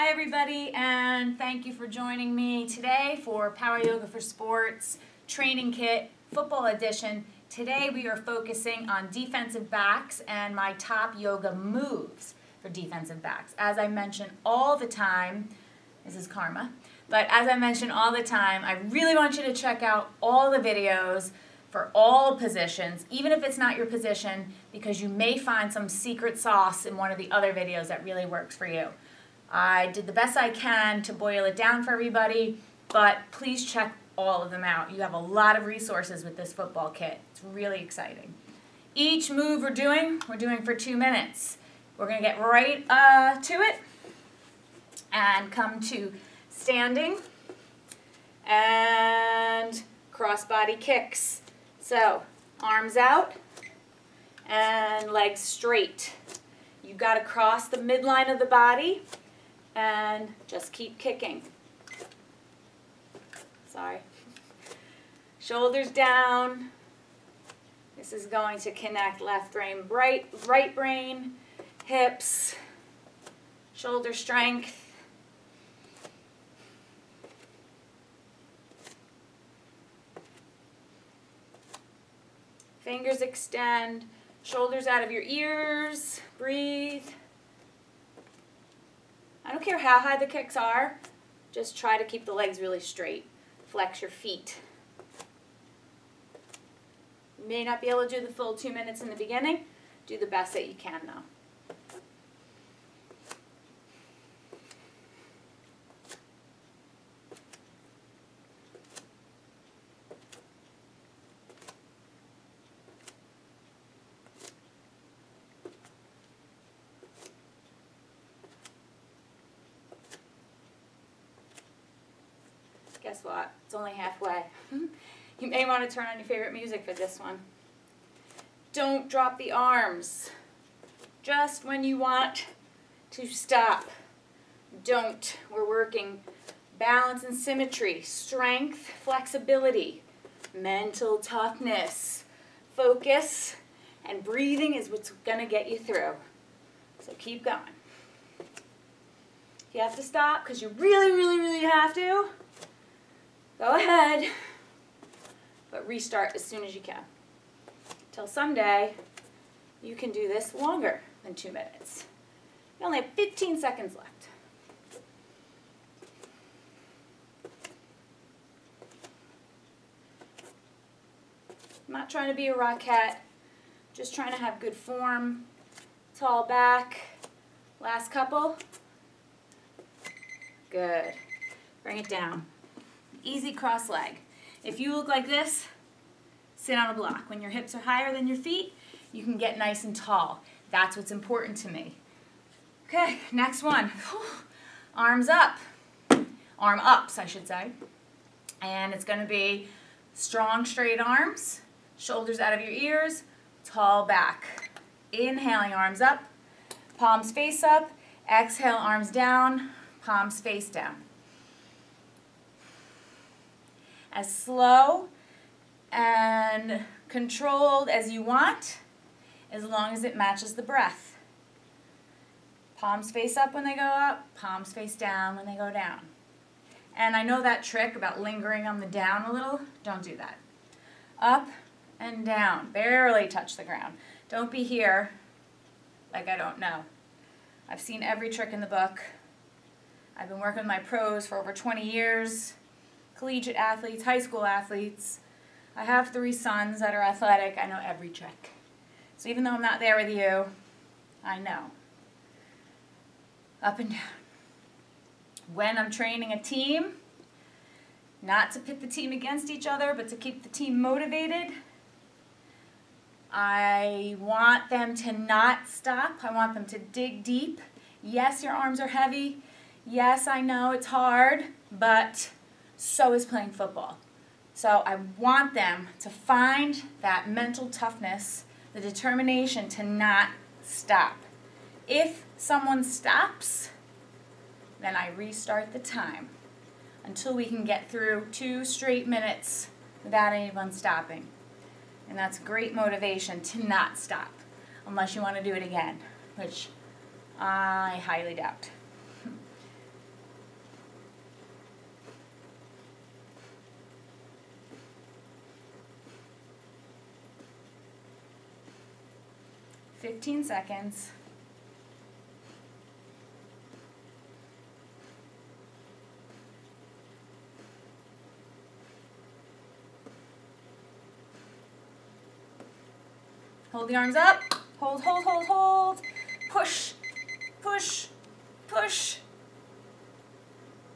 Hi everybody, and thank you for joining me today for Power Yoga for Sports Training Kit Football Edition. Today we are focusing on defensive backs and my top yoga moves for defensive backs. As I mention all the time, this is karma, but as I mention all the time, I really want you to check out all the videos for all positions, even if it's not your position, because you may find some secret sauce in one of the other videos that really works for you. I did the best I can to boil it down for everybody, but please check all of them out. You have a lot of resources with this football kit. It's really exciting. Each move we're doing for 2 minutes. We're going to get right to it and come to standing and cross-body kicks. So, arms out and legs straight. You've got to cross the midline of the body and just keep kicking. Sorry. Shoulders down. This is going to connect left brain, right brain, hips, shoulder strength. Fingers extend, shoulders out of your ears, breathe. I don't care how high the kicks are, just try to keep the legs really straight. Flex your feet. You may not be able to do the full 2 minutes in the beginning. Do the best that you can though. Guess what? It's only halfway. You may want to turn on your favorite music for this one. Don't drop the arms. Just when you want to stop. Don't. We're working balance and symmetry, strength, flexibility, mental toughness, focus, and breathing is what's going to get you through. So keep going. If you have to stop because you really have to, go ahead, but restart as soon as you can. Till someday, you can do this longer than 2 minutes. You only have 15 seconds left. I'm not trying to be a rockette, just trying to have good form. Tall back. Last couple. Good. Bring it down. Easy cross leg. If you look like this, sit on a block. When your hips are higher than your feet, you can get nice and tall. That's what's important to me. Okay, next one. Arms up. Arm ups, I should say. And it's going to be strong, straight arms, shoulders out of your ears, tall back. Inhaling, arms up, palms face up. Exhale, arms down, palms face down. As slow and controlled as you want, as long as it matches the breath. Palms face up when they go up, palms face down when they go down. And I know that trick about lingering on the down a little. Don't do that. Up and down. Barely touch the ground. Don't be here like I don't know. I've seen every trick in the book. I've been working with my pros for over 20 years. Collegiate athletes, high school athletes. I have 3 sons that are athletic. I know every trick. So even though I'm not there with you, I know. Up and down. When I'm training a team, not to pit the team against each other, but to keep the team motivated, I want them to not stop. I want them to dig deep. Yes, your arms are heavy. Yes, I know it's hard, but so is playing football. So I want them to find that mental toughness, the determination to not stop. If someone stops, then I restart the time until we can get through 2 straight minutes without anyone stopping. And that's great motivation to not stop, unless you want to do it again, which I highly doubt. 15 seconds. Hold the arms up. Hold, hold, hold, hold. Push, push, push.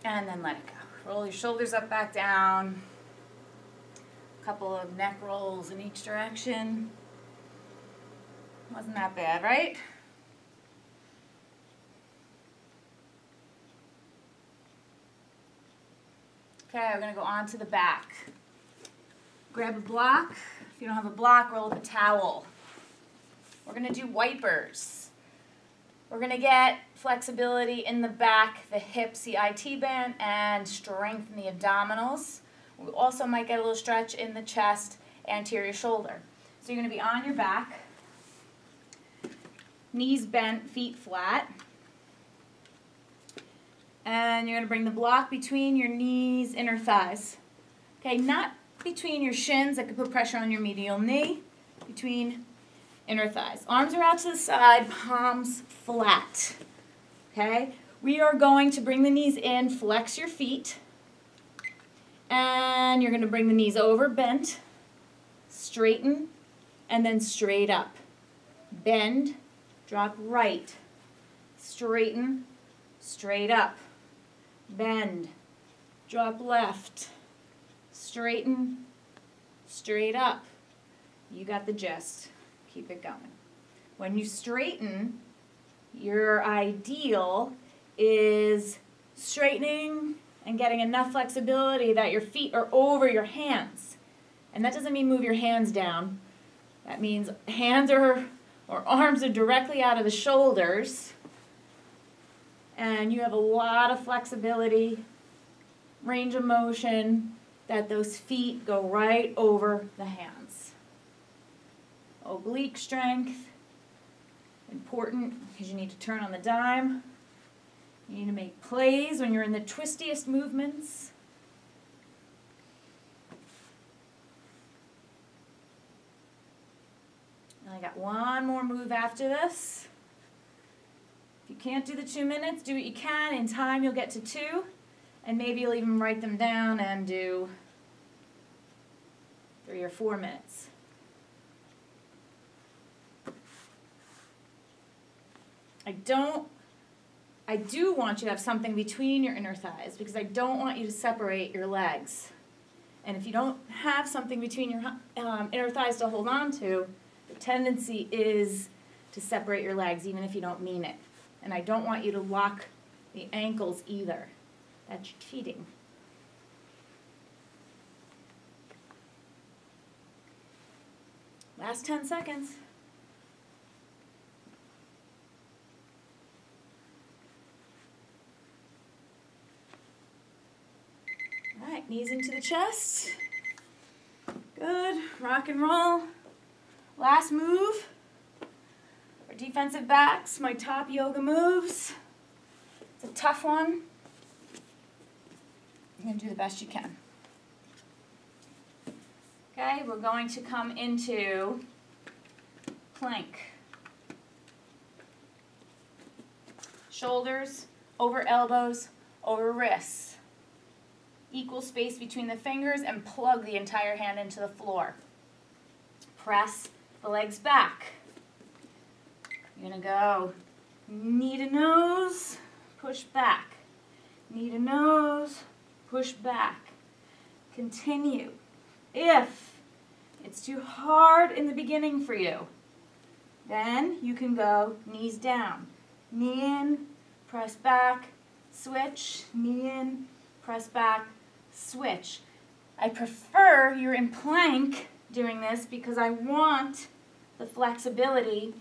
And then let it go. Roll your shoulders up, back down. A couple of neck rolls in each direction. Wasn't that bad, right? Okay, we're going to go on to the back. Grab a block. If you don't have a block, roll up a towel. We're going to do wipers. We're going to get flexibility in the back, the hips, the IT band, and strengthen the abdominals. We also might get a little stretch in the chest, anterior shoulder. So you're going to be on your back, knees bent, feet flat. And you're going to bring the block between your knees, inner thighs. Okay, not between your shins that could put pressure on your medial knee, between inner thighs. Arms are out to the side, palms flat. Okay? We are going to bring the knees in, flex your feet, and you're going to bring the knees over, bent, straighten, and then straight up. Bend, drop right, straighten, straight up. Bend, drop left, straighten, straight up. You got the gist. Keep it going. When you straighten, your ideal is straightening and getting enough flexibility that your feet are over your hands. And that doesn't mean move your hands down. That means hands or arms are directly out of the shoulders. And you have a lot of flexibility, range of motion, that those feet go right over the hands. Oblique strength, important because you need to turn on the dime. You need to make plays when you're in the twistiest movements. And I got one more move after this. If you can't do the 2 minutes, do what you can. In time, you'll get to 2. And maybe you'll even write them down and do 3 or 4 minutes. I do want you to have something between your inner thighs because I don't want you to separate your legs. And if you don't have something between your inner thighs to hold on to, the tendency is to separate your legs even if you don't mean it. And I don't want you to lock the ankles either. That's cheating. Last 10 seconds. All right, knees into the chest. Good, rock and roll. Last move. For defensive backs, my top yoga moves. It's a tough one. You're going to do the best you can. Okay, we're going to come into plank. Shoulders over elbows, over wrists. Equal space between the fingers and plug the entire hand into the floor. Press the legs back. You're going to go knee to nose, push back. Knee to nose, push back. Continue. If it's too hard in the beginning for you, then you can go knees down. Knee in, press back, switch, knee in, press back, switch. I prefer you're in plank doing this because I want the flexibility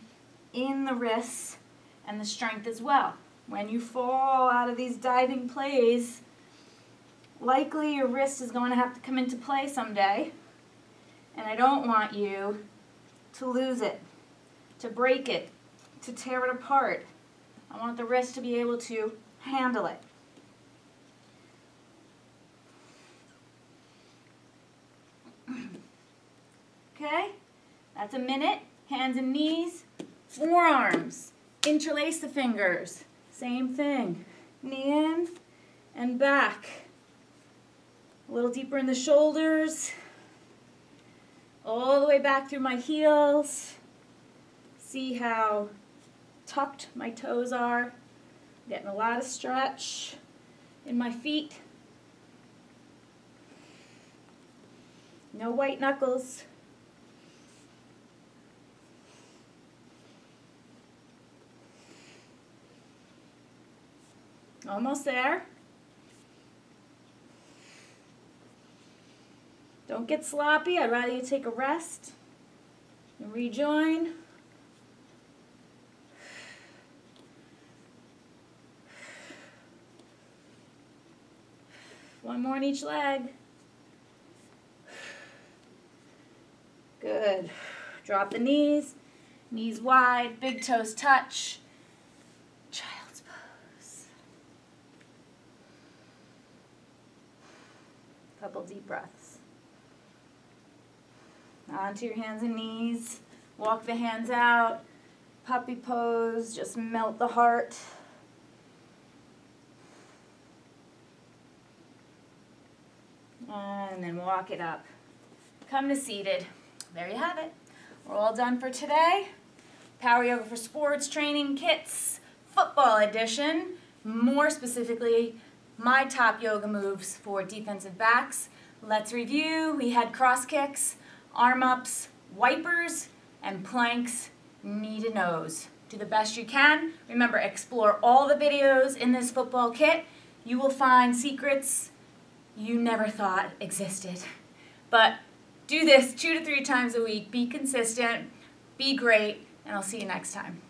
in the wrists and the strength as well. When you fall out of these diving plays, likely your wrist is going to have to come into play someday, and I don't want you to lose it, to break it, to tear it apart. I want the wrist to be able to handle it. Okay, that's a minute. Hands and knees, Forearms, interlace the fingers. Same thing. Knee in and back. A little deeper in the shoulders. All the way back through my heels. See how tucked my toes are. Getting a lot of stretch in my feet. No white knuckles. Almost there. Don't get sloppy. I'd rather you take a rest and rejoin. One more in each leg. Good. Drop the knees. Knees wide, big toes touch. Child's pose. Couple deep breaths. Onto your hands and knees. Walk the hands out. Puppy pose. Just melt the heart. And then walk it up. Come to seated. There you have it. We're all done for today. Power Yoga for Sports training kits, football edition. More specifically, my top yoga moves for defensive backs. Let's review. We had cross kicks, arm ups, wipers, and planks, knee to nose. Do the best you can. Remember, explore all the videos in this football kit. You will find secrets you never thought existed. But do this 2 to 3 times a week. Be consistent, be great, and I'll see you next time.